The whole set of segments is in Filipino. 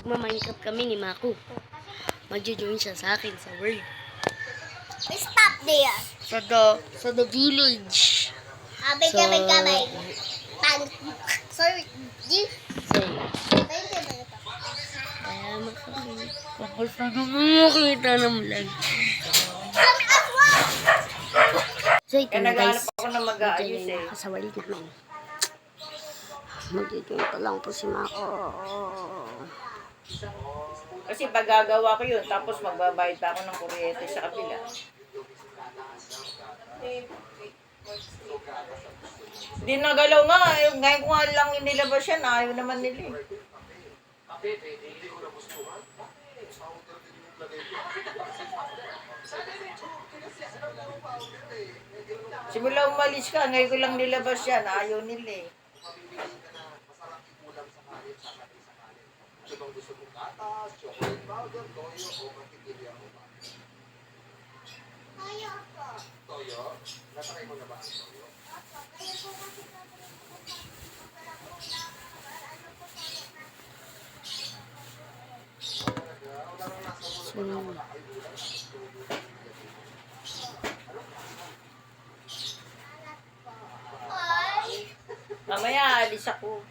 Magma-Minecraft kami ni Maku. Magjo-join siya sa akin sa world. Stop there. Sa the village. Kamay. Sorry. Kaya makami. Kapag sa nakita ng vlog. So ito na guys. Ako na mag-aayos eh. Sa world namin. Magjo-join pa lang po si Maku. Kasi pag gagawa ko yun, tapos magbabayad pa ako ng kuryente sa kabila. Hindi nagalaw nga. Ngayon ko nga lang inilabas yan. Ayaw naman nila eh. Simula umalis ka, ngayon ko lang nilabas yan. Ayaw nila eh. Mamaya, alis ako.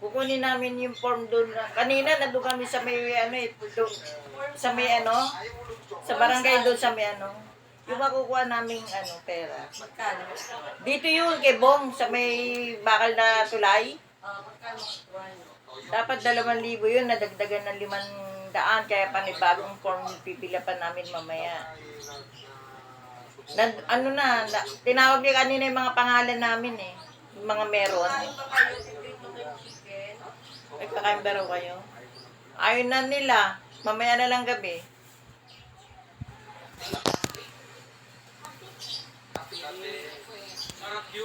Kukunin namin yung form doon. Kanina, nandun kami sa may, doon, sa may, sa barangay doon sa may, yung makukuha naming, pera. Dito yun, kay Bong, sa may bakal na tulay. Dapat 2,000 yun, nadagdagan ng 500, kaya panibagong form pipila pa namin mamaya. Tinawag niya kanina yung mga pangalan namin eh. Yung mga meron. Ay, kakain ba raw kayo? Ayaw na nila. Mamaya na lang gabi.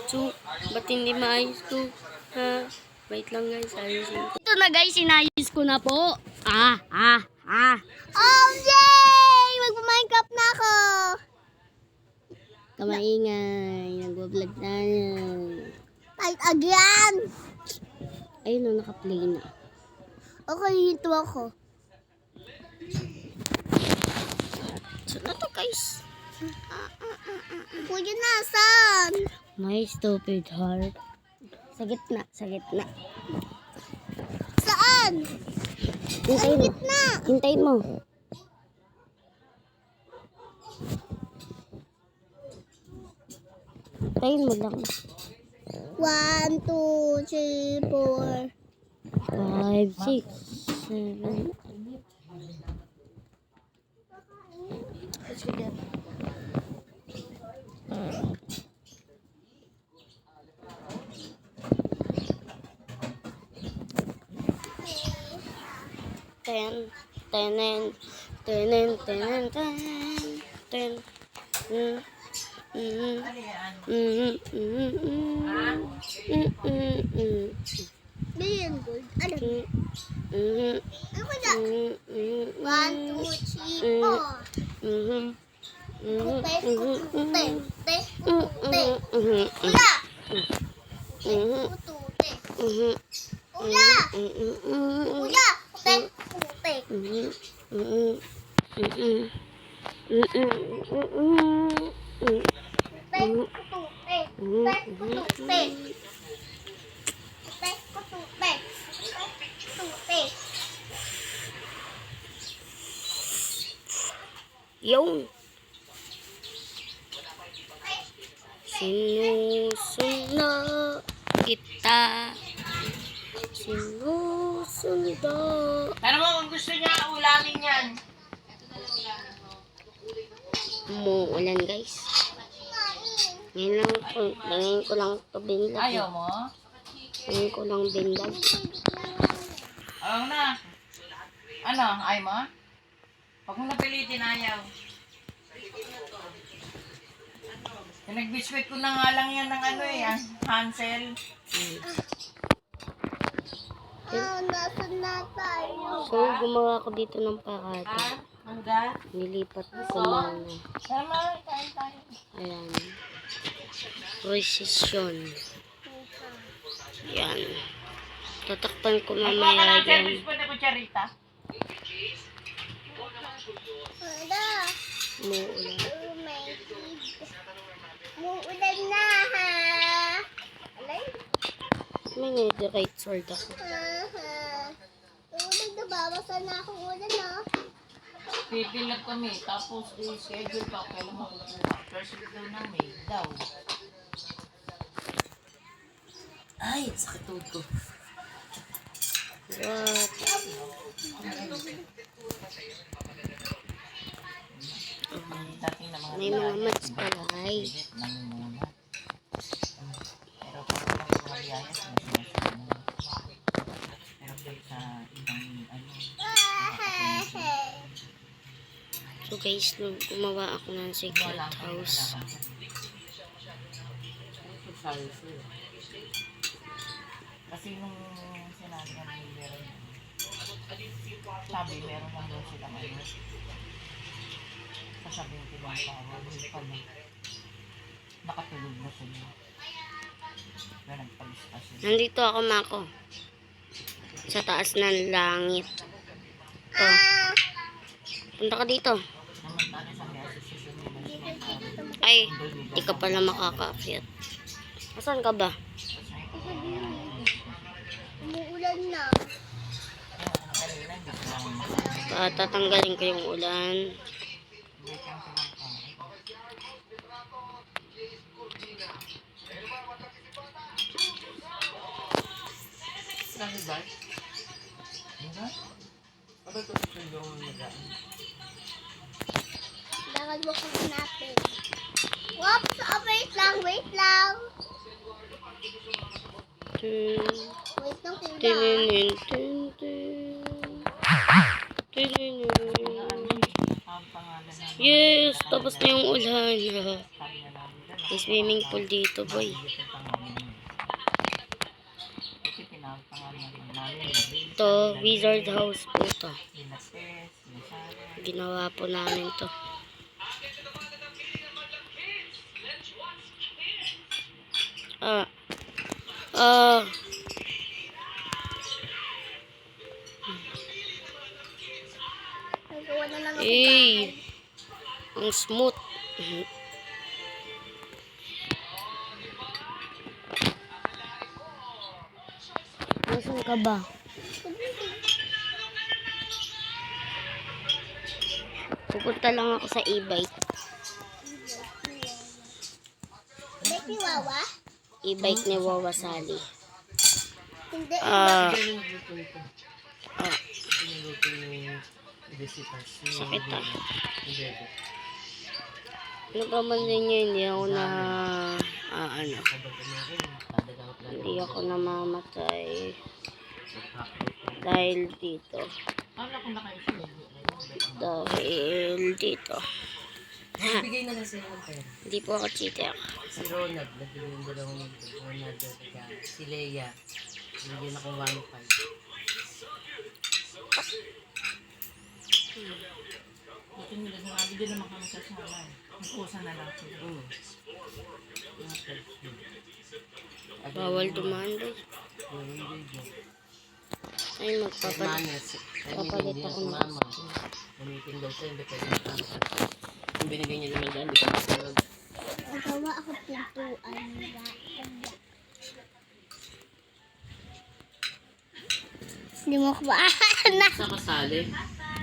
So, ba't hindi maayos to? Ha? Wait lang guys, ayusin ko. Ito na guys, inayos ko na po. Oh, yay! Magpa-Minecraft na ako. Kamaingay, nagwa-vlog na yan. Fight again. Ayun o, naka-play na. Okay, ito ako. So na to guys. Kuya, nasan? My stupid heart. Sa gitna, sa gitna. Saan? Hintayin mo. Gitna. Hintayin mo. Hintayin mo lang. 1, 2, 3, 4. 5, 6, 7. Ten. Billion gold. Ano? Ano ko na? 1, 2, 3, 4. Kute. Kuya! Kutute. Kuya! Kuya! Kute. Yung sinusundo kita, sinusundo. Ano mo, kung gusto niya, ulamin yan. Umuulan guys. Ngayon ko lang ito binlag. Ayaw mo? Ngayon ko lang binlag. Ayaw na. Ano, ayaw mo? Huwag mo napilitin, ayaw. Nagbiskwit ko na nga lang yan ng Hansel. Nasaan na tayo? So, gumawa ko dito ng parada. Hangga? Nilipat ko muna. Tama, tayo. Ayan. Precision. Yan. Tatakpan ko mamaya yan. Wala. Umuulan. Oh my God. Muulan na, ha? Alay? May netherite sword ako. Nagbabasan na akong ulan, no? Pipilap kami, tapos i-schedule pa kailan makukuha. First week daw ng May daw. Ay, sakit tuhod ko. What? Dating na mga May mga mats pala. Ay. nang muna. Pero pag mga kumayayas, pero pag sa ibang ano, So guys, nung gumawa ako ng secret house. kasi nung sinabi nga ni meron, sabi meron lang daw sila ano. Sasabihin ko lang para hindi pa na nakatulog na sila. Kaya nagpalista sila. Nandito ako, Mako. Sa taas ng langit. Oh. Punta ka dito. Samantala sa may association nila. Ay, di ka pala makakaakyat. Asan ka ba? Umuulan na. Tatanggalin ko yung ulan. Lakad mo kung natin. Whoops! Oh, wait lang, wait lang. Wait lang, kuya. Tininin, tin. Tininin. Yes, tapos na yung ulan. May swimming pool dito, boy. Ito, wizard house po to. Ginawa po namin to. Nagawa na lang ako. Ang smooth. Nasaan ka ba? Pupunta lang ako sa e-bike. Bek ni Wawa? E-bike ni Wawa Sally. Hindi. Sakit ah. Ano pa man din niya, hindi ako na hindi ako namamatay dahil dito. Dahil dito. Nagbigay na lang sila ng pera. Hindi po ako cheater. Si Ronald, nagbigay yung dalawang Ronald at si Leia. Nagbigay na kong 1.5. Buti nila sinabi din naman kami sa sala eh. Nagkusa na lang sila. Bawal dumaan doon. Ay, magpapalit. Manes, Papalit ako ng mama. Gamitin daw siya, hindi pa rin pasa. Yung binigay niya naman daan, hindi pa rin. Nagawa ako pintuan. Hindi mo ko ba? Sa kasali,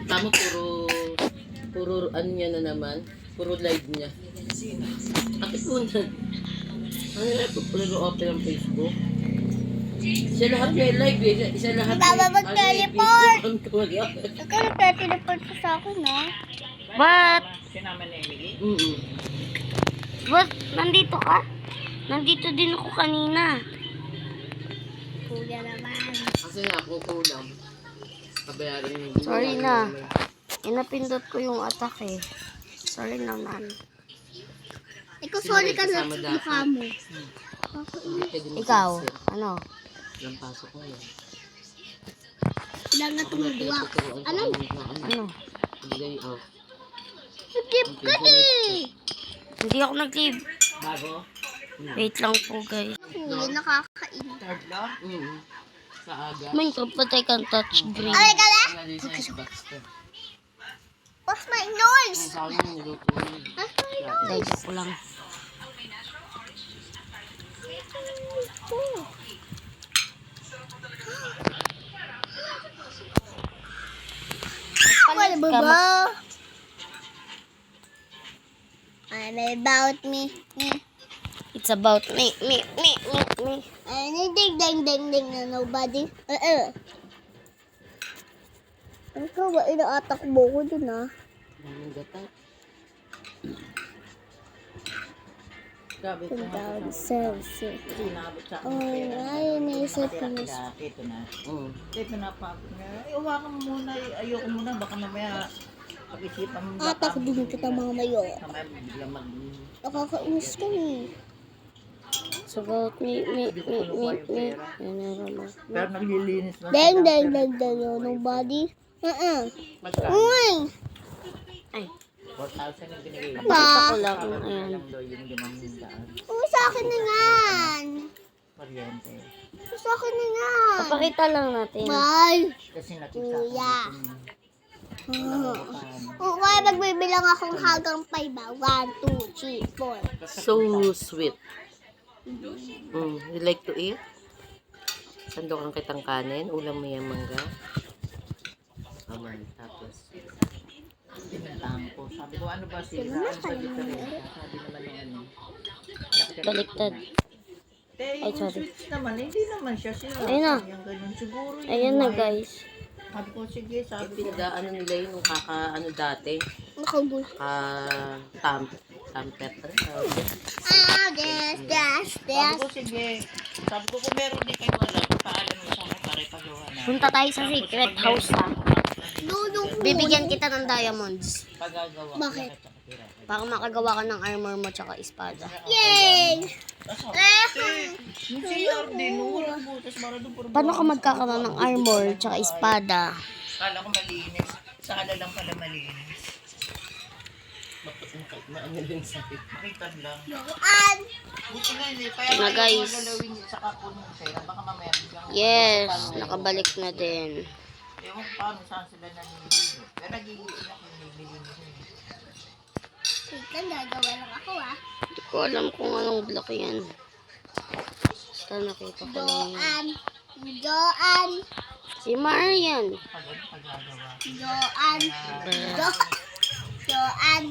tamo puro ano niya na naman, puro live niya. Ate po na. Ano na po, nag-open ang Facebook. Isa lahat may live eh. Isa lahat Baba, mag-teleport! Ikaw Ikaw nagteteleport ka sa akin, no? What? Sinama ni Emily. What? Nandito ka? Nandito din ako kanina. Kuya naman. Kasi nga, kukulang. Kabayaran yung Sorry na. Inapindot ko yung attack eh. Sorry naman. Ikaw, sorry ka na sa mukha mo. Ikaw, ano? Ilang pasok ko yan. Ilang na tumubuwak. Ano? Ano? Bigay off. Skip ka eh! Hindi ako nag-leave. Bago? Wait lang po guys. Huli, nakakain. Third floor? Sa aga. Minecraft pa tayo kang touchscreen. Ay, kala? Wala din sa Xbox ko. What's my noise? Sa akin yung niluto mo. What's my noise? Guys, ko lang. What about? I'm about me. It's about me. Ding ding na nobody. Ikaw ba inaatak mo ko dun ah? Ang gata. Grabe ito. Down service. Sinabot sa Oh, akin. ay, naisip ko na. Ito na. Mm. Ito na pa. Ay, hawakan mo muna. Ayoko muna. Baka mamaya pag-isipan mo. Atak din kita mga mayo. Mamaya bigla mag... Nakakainis ka eh. It's about me. Yan na naman. Pero naglilinis na Ding, nobody. Magkano? Uy! Ay, 4,000 yung binigay. Ba? ako lang. Ayan. Alam daw yung ginamundaan. Sa akin na yan. Kuryente. Sa akin na yan. Papakita lang natin. Bye. Kasi nakita Kuya. ko. Kaya magbibilang akong hanggang 5 ba? 1, 2, 3, 4. So sweet. You like to eat? Sandokan kitang kanin, ulam mo yung mangga. Aman, tapos. Pinuntahan ko. Sabi ko, ano ba sila? Ano ba dito rin? Sabi naman ng ano. Baliktad. Eh, Ay, yung sorry. switch naman, hindi naman siya sila. Ayun na. Yung ganun siguro. yung Ayan na white. guys. Sabi ko, sige, sabi ko. Pinag-ano nila yung kaka-ano dati. Nakabul. Tamper. Sabi ko, sige. Sabi ko, kung meron din kayo alam, paalam mo sa mga pare-pagawa na. Punta tayo sa secret house ha. Dudong Bibigyan kita ng diamonds. Pagagawa. Bakit? Para makagawa ka ng armor mo tsaka espada. Yay! Yung CR din, walang butas, maradong puro Paano ka magkakaroon ng armor tsaka espada? Kala ko malinis. Sa ala lang pala malinis. Maano din sakit. Makita lang. Yoan! Buti nga hindi. Kaya Na, kaya guys. magalawin niya sa kapon ng pera. Baka mamaya biglang... Yes, nakabalik na din. Ewan ko paano saan sila naniligo. Pero nagiging ako yung niligo. Wait lang, gagawa lang ako ah. Hindi ko alam kung anong block yan. Basta nakita ko lang yan. Joan! Si Marian. Pag ano pagagawa. Joan! Joan!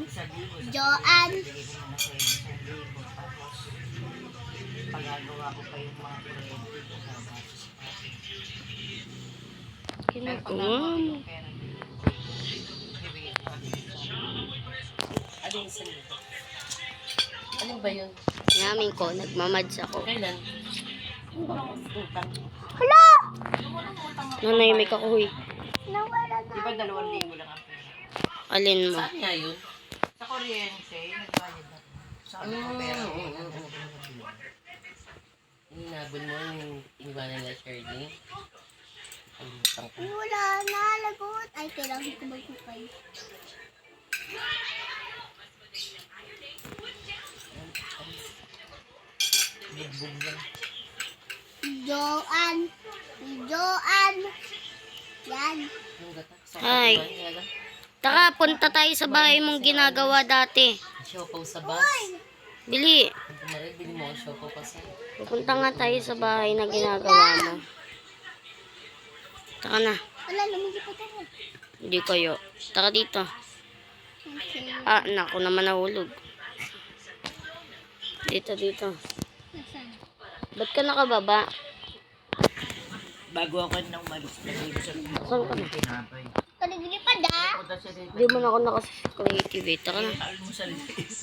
Joan! Bigay ko muna sa inyo sa libo. Tapos pagagawa ko pa yung mga kuryente ko sa bus. Ginagawa mo. Pera dito. Bibigay ko pa dito. Ano yung salita? Ano ba yun? Namin ko, nagmamads ako. Kailan? Utang. Hala! Nanay, ako huy. Nawala na. Di ba 2,000 lang ang pera? Alin mo? Saan nga yun? Sa kuryente, nagbayad na. Sabi ko pera. Inabon mo yung iba nila, Shirley. Ang utang ko. Wala na, lagot. Ay, kailangan ko magkukay. Bugbog lang. Joan! Joan! Yan. Yung gata. Hi. Taka, punta tayo sa bahay mong ginagawa dati. Siopaw sa bus. Bili. Kumarin, bili mo ang siopaw kasi. Pupunta nga tayo sa bahay na ginagawa mo. Taka na. Wala, lumilipad ako. Hindi kayo. Taka dito. Okay. Ah, naku naman nahulog. Dito. Nasaan? Ba't ka nakababa? Bago ako nang umalis, nagay ko sa Saan ka na? pinapay. Lumilipad ah! Punta siya dito. Hindi mo na ako nakascreative eh. Taka na. Taal mo sa liis.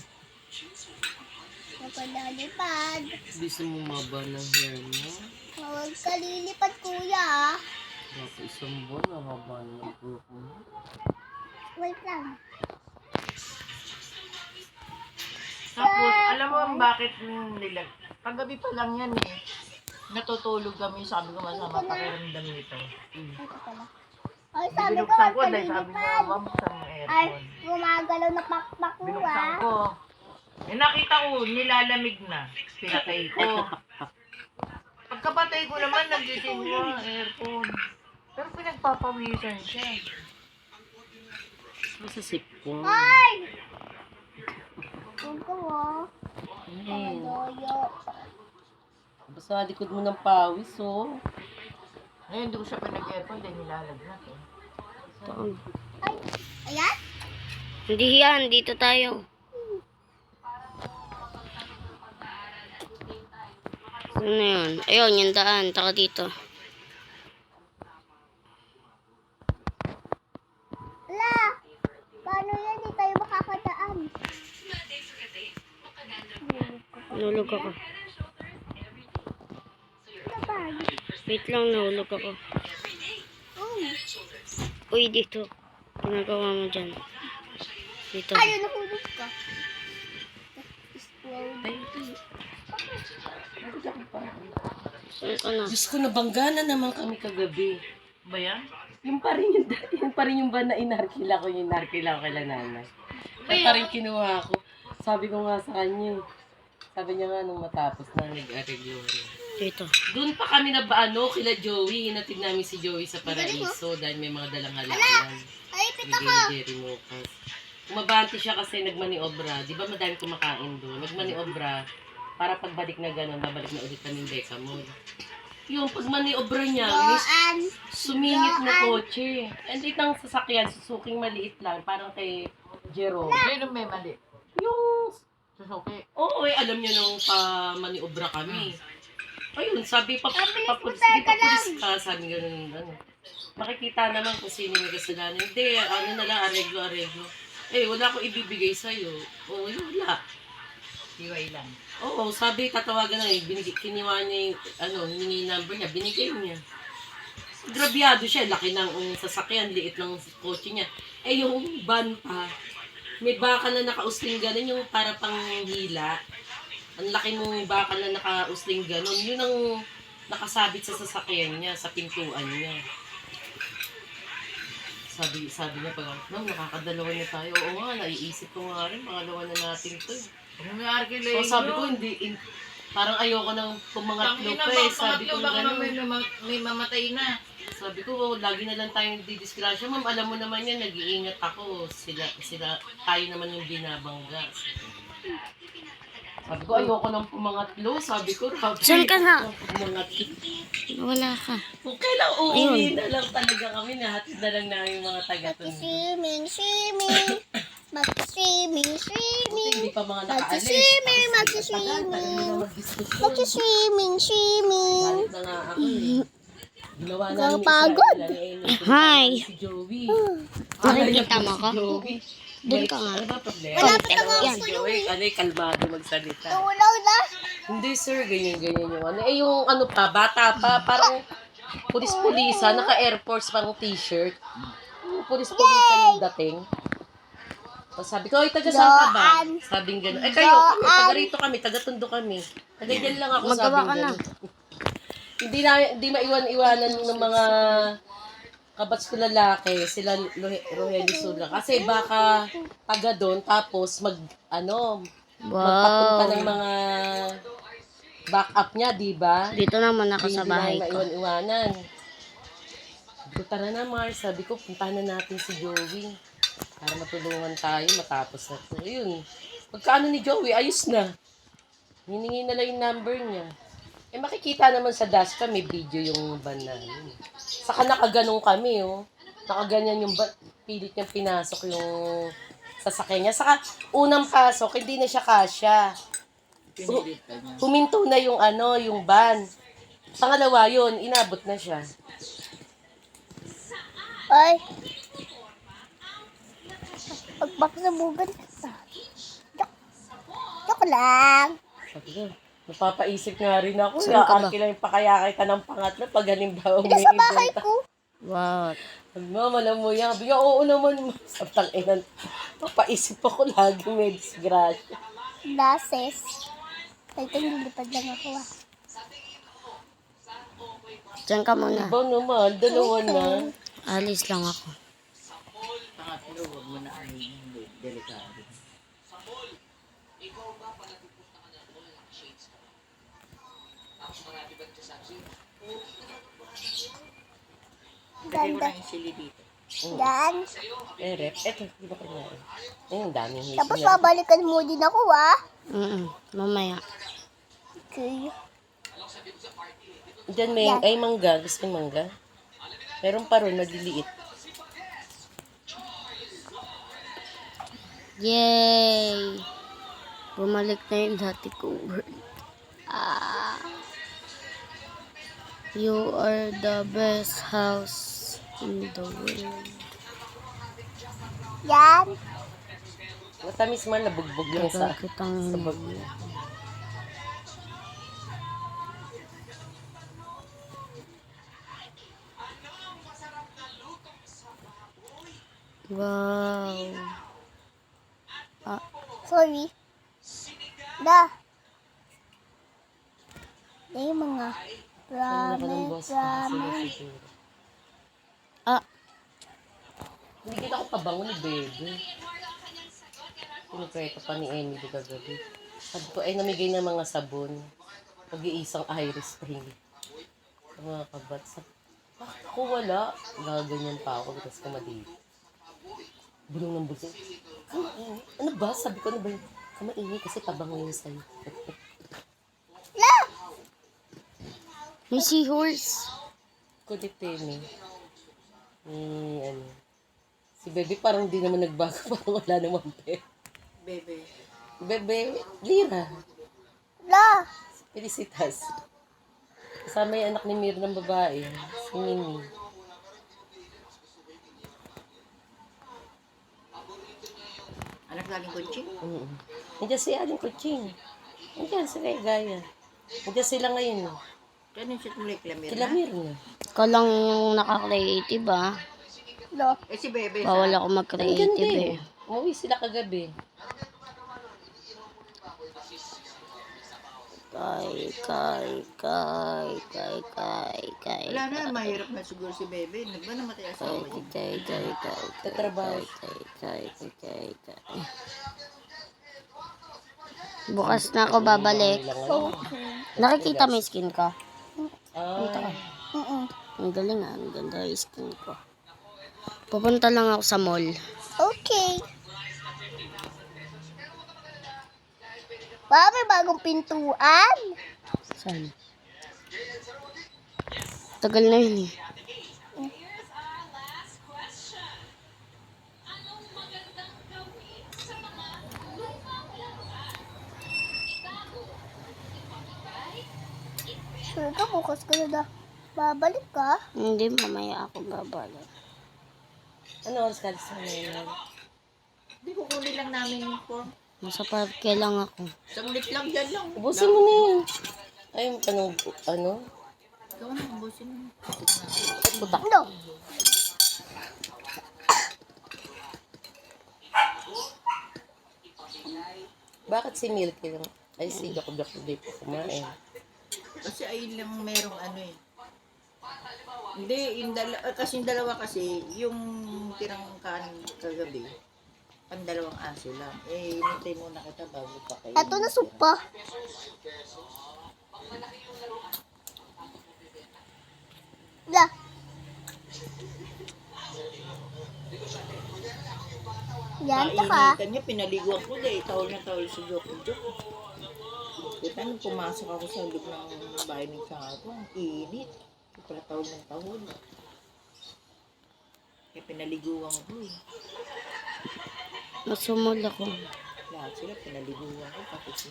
Nakalilipad. Gusto mo maba ng hair mo? Huwag ka lilipad, kuya. Baka isang buwan na haba ng buhok mo. Wait lang. Tapos, alam mo bakit nila, kagabi pa lang yan eh. Natutulog kami, sabi ko masama pakiramdam nito. Ito pala. Ay, sabi ko, Binuksan huwag ko ka dahil sabi niya, lilipad. huwag buksan mo Ay, aircon. gumagalaw na pakpak mo Binuksan ah. ko. Eh, nakita ko, nilalamig na. Pinatay ko. Ang kapatay ko naman, nagising mo ang aircon. Pero pinagpapawisan siya. Sa sipon. Ay! Huwag ko Ayun. Doyo. Basta likod mo ng pawis, oh. Ngayon, hindi ko siya pinag-aircon dahil nilalagnat eh. Taon. Ay! Ayan? Hindi yan, dito tayo. Ano yun? Ayun, yung daan. Taka dito. Ala! Paano yan? Di tayo makakadaan. Nahulog ako. Ano ba? Wait lang, nahulog ako. Uy, dito. Ginagawa mo dyan. Dito. Ayaw, nahulog ka. Ano? Diyos ko, nabangga na naman kami kagabi. Ba yan? Yung pa rin yung ba na inarkila ko kila nanay. Yung pa rin kinuha ko. Sabi ko nga sa kanya, sabi niya nga nung matapos na nag-areglo. Dito. Doon pa kami na kila Joey. Hinatid namin si Joey sa Paraiso dahil may mga dalang halaman. Ay, pita Bigay ka. ni Jerry Mocas. Umabante siya kasi nagmaniobra. Di ba madami kumakain doon? Nagmaniobra para pagbalik na gano'n, babalik na ulit kami ng Decamol. Yung pagmaniobra niya, miss, Doan. sumingit na kotse. And itang sasakyan, susuking maliit lang, parang kay Jero. Sino may mali? Yung, Susuki. oo alam niya nung pa-maniobra kami. Ayun, sabi pa, Pabilis mo, di pa teka lang. pulis ka, sabi ganun, ano. Makikita naman kung sino may kasalanan. Hindi, ano na lang, areglo. Eh, wala akong ibibigay sa'yo. Oo, wala. Iway lang. Oo, sabi, tatawagan na kiniwa niya yung, hiningi yung number niya, binigay niya. Grabyado siya, laki ng sasakyan, liit ng kotse niya. Eh, yung van pa, may baka na nakausling ganun, yung para pang hila. Ang laki ng baka na nakausling ganun, yun ang nakasabit sa sasakyan niya, sa pintuan niya. Sabi niya pag, ma'am, nakakadalawa na tayo. Oo nga, naiisip ko nga rin, pangalawa na natin to. Kung may arkilayo. So sabi ko, parang ayoko nang pumangatlo pa eh. Sabi ko, baka gano'n. may mamatay na. Sabi ko, lagi na lang tayong didisgrasya. Ma'am, alam mo naman yan, nag-iingat ako. Tayo naman yung binabangga. Sabi ko, ayoko nang pumangatlo. Sabi ko, Rabi, Saan ka na? pumangatlo. Wala ka. Kung kailang uuwi na lang talaga kami, nahatid na lang namin yung mga taga-tundo. Swimming. Mag-swimming. Hindi pa mga nakaalis. Mag-swimming. Galit na nga ako eh. Ginawa namin Pagod. Hi. si Joey. Nakikita mo ko? Joey. Doon ka nga. Ano ba problema? Malapit na nga Yan. ako Joey, kalmado magsalita. Ulaw na. Hindi sir, ganyan yung ano. Eh yung ano pa, bata pa, parang pulis-pulisa, naka-Air Force pang t-shirt. Yung pulis-pulisa yung dating. Tapos sabi ko, ay taga saan ka ba? Sabing gano'n. Eh kayo, taga rito kami, taga Tondo kami. Taga dyan lang ako, Magawa sabing ka na. gano'n. Hindi maiwan-iwanan ng mga kabats ko lalaki, sila Rogelio Sula. Kasi baka taga doon, tapos magpapunta ng mga backup niya, di ba? Dito naman ako sa Hindi bahay na ko. maiwan-iwanan. Sabi ko, tara na Mars, sabi ko, puntahan na natin si Joey. Para matulungan tayo, matapos na ito. Ayun, pagkaano ni Joey, ayos na. Hiningi na lang yung number niya. Eh makikita naman sa dashcam, may video yung van namin. Saka nakaganong kami, oh. Nakaganyan yung pilit niyang pinasok yung sasakyan niya. Saka unang pasok, hindi na siya kasya. Huminto na yung yung van. Pangalawa yun, inabot na siya. Ay. Pagpapsabugan. Joke lang. Sabi ko, napapaisip nga rin ako. Saan ka ba? Lang yung pakaya kita ng pangatlo pag halimbawa Ito sa bahay ko. What? Ma'am, alam mo yan. Sabi niya, oo naman. Sa tanginan. Papaisip ako lagi may disgrasya. Lases. Ito, nilipad lang ako ah. Diyan ka muna. Iba naman, dalawa na. Alis lang ako. Pangatlo, huwag mo na delikado. Lagay ko Ganda. lang yung sili dito. Yan. Rep. Eto, di ba kinain? Ayun, daming hisi Tapos na. babalikan mo din ako, Mamaya. Okay. Diyan may, Yan. ay mangga. Gusto yung mangga? Meron pa ron, maliliit. Yay! Bumalik na yung dati kong word. You are the best house in the world. Yan. Matamis man, nabugbog lang sa Kitang bag. Wow. Sorry. Da. Yung mga Ano ka ng boss? promise. Siguro. Ah, Hindi kita ko pabango ni Bebe. Pinupweka pa ni Emily kagabi. Sabi ko, ay namigay ng mga sabon. Pag-iisang iris ring. Sa mga kabats. Bakit ako wala? Gaganyan pa ako kasi kumadili. Bulong ng bulong. Kamaini. Ano ba? Sabi ko, ano ba yun? Kamaini kasi pabango yun sa'yo. La! may seahorse. Kulit Temi. Ano. Si Bebe parang di naman nagbago. Parang wala naman pe. Bebe. Bebe, Lira. La! Felicitas. Kasama yung anak ni Mir ng babae. Si Mimi. Anak laging kunching. Nandiyan si Aling Kuching. Nandiyan si Gaya. Nandiyan sila ngayon. Kaya yung shit mo like Lamir Kila na. Mir na. Ikaw lang yung nakakreative La! Eh si Bebe Bawal sa... ako Nandiyan mag-creative din. Umuwi sila kagabi. Kay. Wala na, mahirap na siguro si Bebe. Nagba namatay asawa niya. Tatrabaho. Bukas na ako babalik. Lang ano. Nakikita mo yung skin ko? Ay. Ang galing ang ganda yung skin ko. Pupunta lang ako sa mall. Okay. Wow, may bagong pintuan. Saan? Tagal na yun eh. Sure ka, bukas ka na babalik ka? Hindi, mamaya ako babalik. Ano oras ka sa ngayon? Hindi, kukunin lang namin yung form. Nasa parke lang ako. Saglit lang, dyan lang. Ubusin mo na yun. Ay, tanong, ano? Ikaw na, ubusin mo. Butak. No. Bakit si Milky lang? Ay, si Jacob di po kumain. Kasi ayun lang merong ano eh. Hindi, kasi yung dalawa kasi, yung tirang kanin kagabi, ang dalawang aso lang. Eh, hinintay muna kita bago pa kayo. Eto na supa. La. Yan, taka. Kainitan niya, pinaliguan ko dahil tawal na tawal si Joko. Kita nung pumasok ako sa loob ng bahay ng Sangato, ang init. Kaya tawal ng tawal. Kaya pinaliguan ko eh. Masumol ako. Lahat sila pinaliguan ko, pati si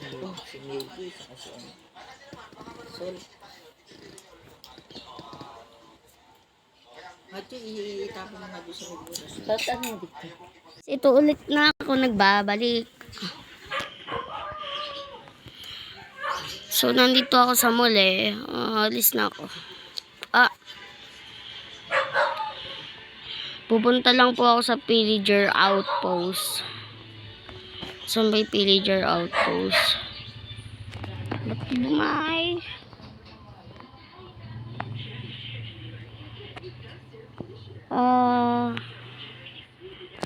Milky, saka si ano. Sol. At itapon na nga doon sa Migunas. Bakit ano dito? Ito ulit na ako nagbabalik. So, nandito ako sa mall eh. Alis na ako. Pupunta lang po ako sa Pillager Outpost. Saan ba yung Pillager Outpost? Ba't bumay?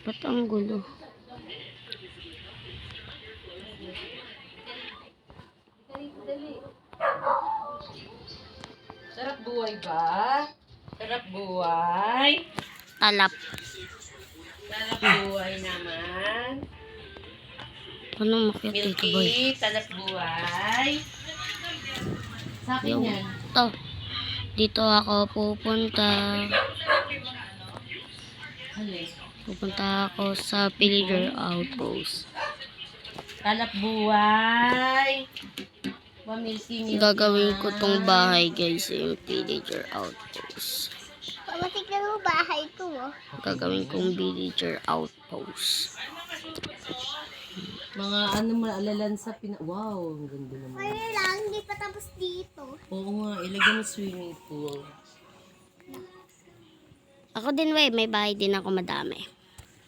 Ba't ang gulo? buhay ba? Sarap buhay. Talap. Sarap buhay naman. Ano makit dito, boy? Milky, sarap buhay. Sa akin Yung, yan. to. Dito ako pupunta. Ano eh? Pupunta ako sa Pillager Outpost. Sarap buhay. Milky. Gagawin ko tong bahay, guys. Yung Pillager Outpost. Matignan mo bahay ko, oh. Gagawin kong Pillager Outpost. Mga ano maalalan sa wow, ang ganda naman. Kaya lang, hindi pa tapos dito. Oo nga, ilagyan mo swimming pool. Ako din, wey. May bahay din ako madami.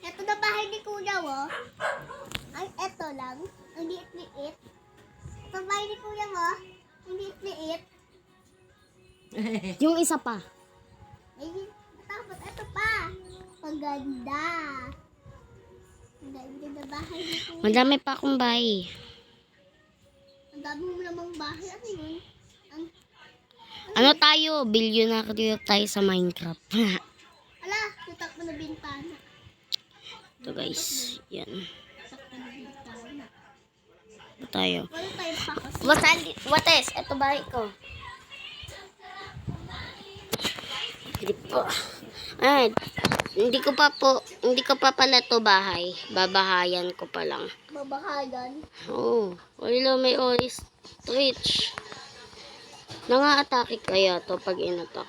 Ito na bahay ni Kuya, oh. Ay, eto lang. Ang liit-liit. Ito bahay ni Kuya, oh. Ang liit-liit. Yung isa pa. Ay, tapos ito pa. Maganda. Ang ganda na bahay ni Kuya. Madami pa akong bahay. Ang dami mo namang bahay. Ano yun? Ang, Ano tayo? Billionaire tayo sa Minecraft. ala, tutak mo na bintana. Ito, guys. Yan. Tutak mo na bintana. Ito tayo. Wala tayong pakas. Wates, ito bahay ko. Hindi po. Ay, hindi ko pa pala to bahay. Babahayan ko pa lang. Babahayan. Oo. Wala may ostrich. Nanga-atake kaya to pag inatak.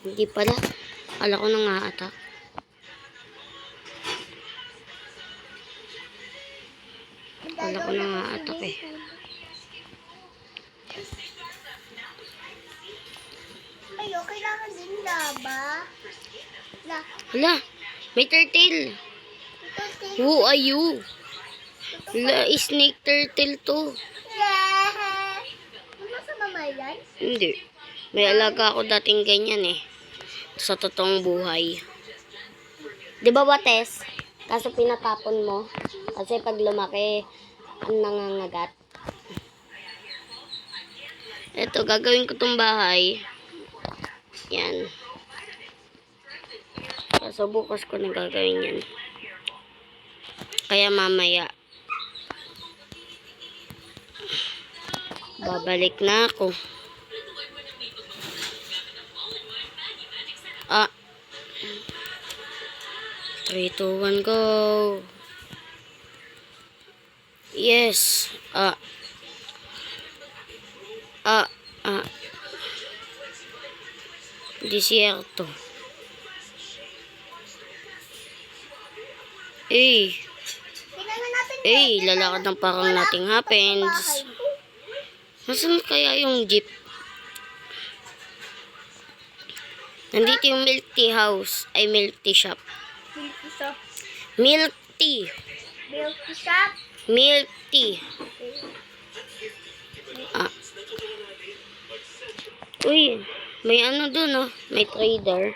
Hindi pala. Kala ko nanga-attack. Kala ko nanga-attack eh. Ayo, kailangan din laba. La, Hala, may turtle. ito ting. Who are you? Hala, snake turtle to. Yeah. Ano sa mama yan? Hindi. May alaga ako dating ganyan eh. Sa totoong buhay. Di ba, Wates? Kaso pinatapon mo. Kasi pag lumaki, ang nangangagat. Ito, gagawin ko tong bahay. Yan. Kaso bukas ko na gagawin yan. Kaya mamaya, babalik na ako. Ah. 3, 2, 1, go. Yes. Desierto. Kailangan natin Lalakad ng parang nothing happens. bahay ko. Nasaan kaya yung jeep? Nandito yung milk tea house. Ay, milk tea shop. Milky shop. Milk tea. Milky shop. Milk tea. Uy, may ano dun, oh. May trader.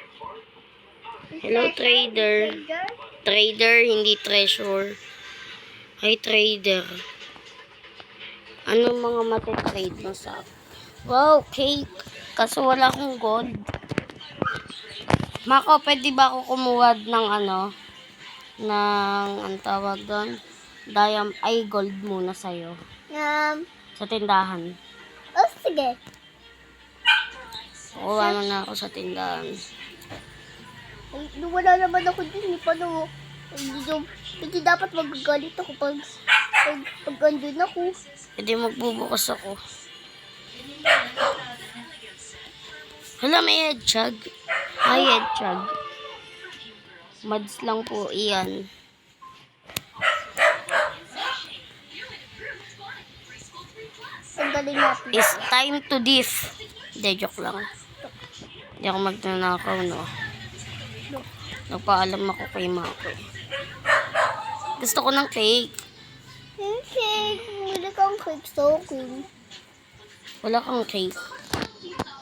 Hello, trader. Trader, hindi treasure. Hi, trader. Ano mga matitrade mo sa... Wow, cake. Kaso wala akong gold. Mako, pwede ba ako kumuha ng ano? Ang tawag doon? Gold muna sa'yo. Sa tindahan. Oh, sige. Kuha mo na ako sa tindahan. Ay, wala naman ako din. Paano? Hindi dapat magagalit ako pag andun ako. Pwede magbubukas ako. Hala, may hedgehog. Hi, hedgehog. Mads lang po iyan. Tanggalin natin. It's time to diff. Hindi, joke lang. Hindi ako magnanakaw, no? Nagpaalam ako kay Mako. Gusto ko ng cake. Okay. Wala kang cake sa akin. Wala kang cake.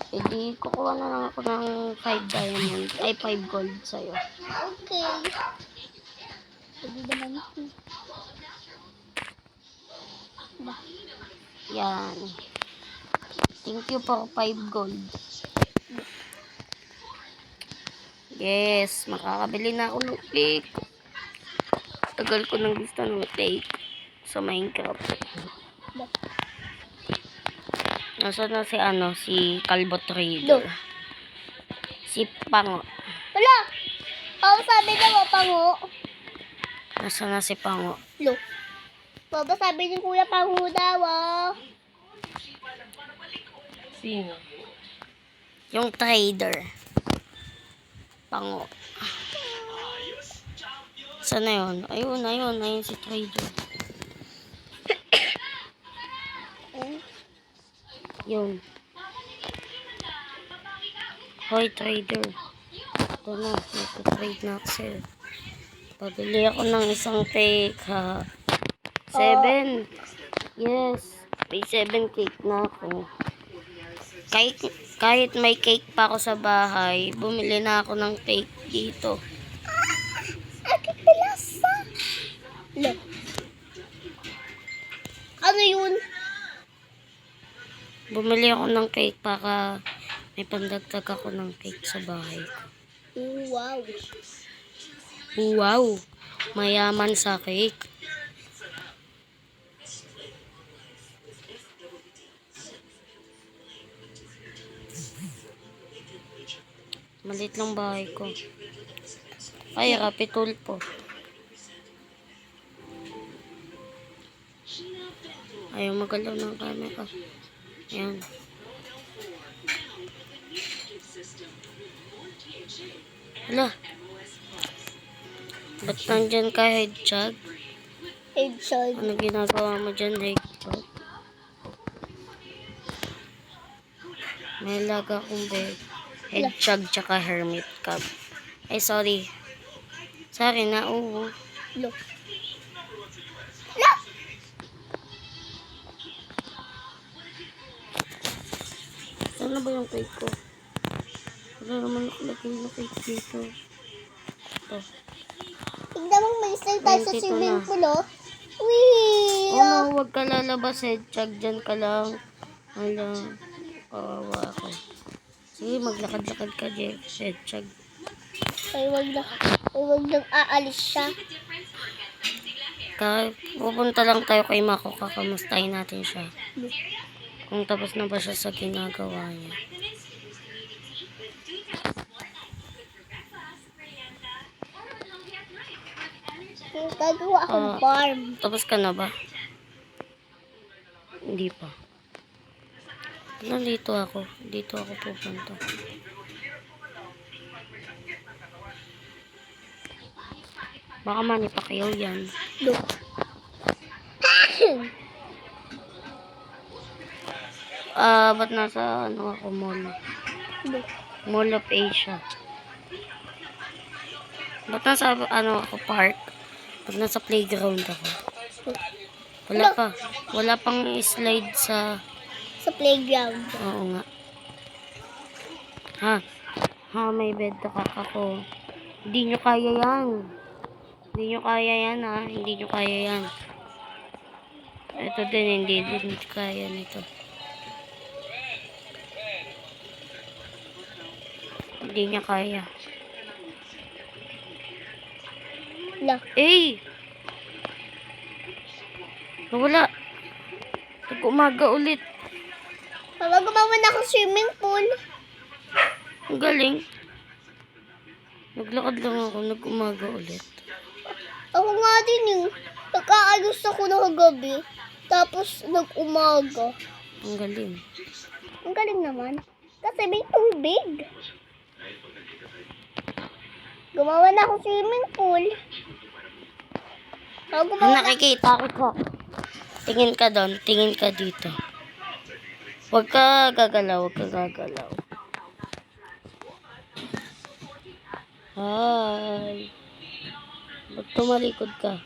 E di, kukuha na lang ako ng 5 diamond. Ay, 5 gold sa'yo. Okay. Pwede naman ito. Yan. Thank you for 5 gold. Yes, makakabili na ako ng cake. Tagal ko nang gusto ng cake sa Minecraft. Nasaan na si Calvo Trader? Si Pango. Wala! Papa sabi na mapango. Nasaan na si Pango? Lo. Papa sabi ni Kuya Pango daw ah. Sino? Yung trader. Pango. Saan na yun? Ayun si trader. Yun. Hoy, trader. Ito na, nagpa-trade na ako sa'yo. Pabili ako ng isang cake, ha. 7. Yes. May 7 cake na ako. Kahit may cake pa ako sa bahay, bumili na ako ng cake dito. Aking pilasa. Lo. Ano yun? Bumili ako ng cake para may pandagdag ako ng cake sa bahay ko. Wow. Wow! Mayaman sa cake. Malit lang bahay ko. Ay, rapitol po. Ayaw magalaw ng camera. Ayan. Hala. Ba't nandyan ka, Hedgehog? Headshot. Ano ginagawa mo dyan, Hedgehog? May laga akong bed. Hedgehog tsaka hermit crab. Ay, sorry. Sorry na, oo. Lo. Saan na ba yung cake ko? Wala naman nakalagay na cake dito. Ito. Tignan mo, may style tayo sa 22 swimming na. pool, oh. Wee! Oh no, huwag ka lalabas, Hedgehog. Dyan ka lang. Hala, kawawa ako. Sige, maglakad-lakad ka, Hedgehog. Ay, wag nang aalis siya. Pupunta lang tayo kay Mako, kakamustahin natin siya. Kung tapos na ba siya sa ginagawa niya. Gagawa akong farm. Tapos ka na ba? Hindi pa. Nandito ako. Dito ako pupunta. Baka manipakiyaw yan. Look. Ba't nasa ako mall? Look. Mall of Asia. Ba't nasa ako park? Ba't nasa playground ako? Wala pa. Wala pang slide sa... Sa playground. Oo nga. Ha, may bed na ako. Hindi nyo kaya yan. Hindi nyo kaya yan, ha. Hindi nyo kaya yan. Ito din, hindi din kaya nito. Hindi niya kaya. Look. Eh! Nawala. Nag-umaga ulit. Papa, gumawa na akong swimming pool. Ang galing. Naglakad lang ako. Nag-umaga ulit. Ako nga din yung nag-aayos ako ng gabi. Tapos nag-umaga. Ang galing. Ang galing naman. Kasi may tubig. Gumawa na akong swimming pool. Ako gumawa na. Nakikita ko. Tingin ka doon. Tingin ka dito. Huwag ka gagalaw. Huwag ka gagalaw. Hi. Ba't tumalikod ka?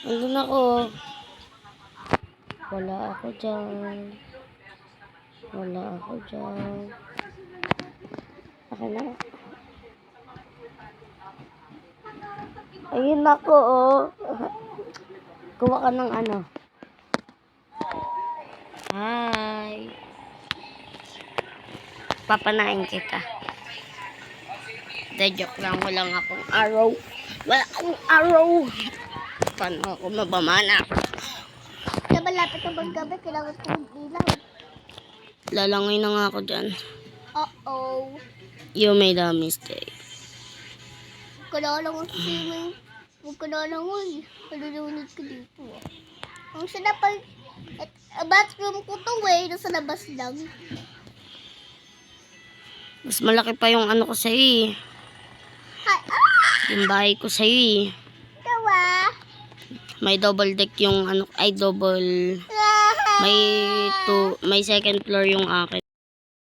Andun ako. Wala ako dyan. Wala ako dyan. Akin na. Ayun ako, oh. Kuha ka ng ano. Hi. Papanain kita. De, joke lang. Walang akong araw. Wala akong araw. Paano ako mabamana? Kaya malapit na maggabi, kailangan ko mag-ilaw. Lalangoy na nga ako dyan. Uh-oh. You made a mistake. Huwag ka na lang ang swimming. Huwag ka na lang ang malulunod ko dito. Ang sarap pa. Bathroom ko to nasa labas lang. Mas malaki pa yung ano ko sa'yo eh. Hi, Yung bahay ko sa'yo eh. Tawa. May double deck yung ano, ay double. May second floor yung akin.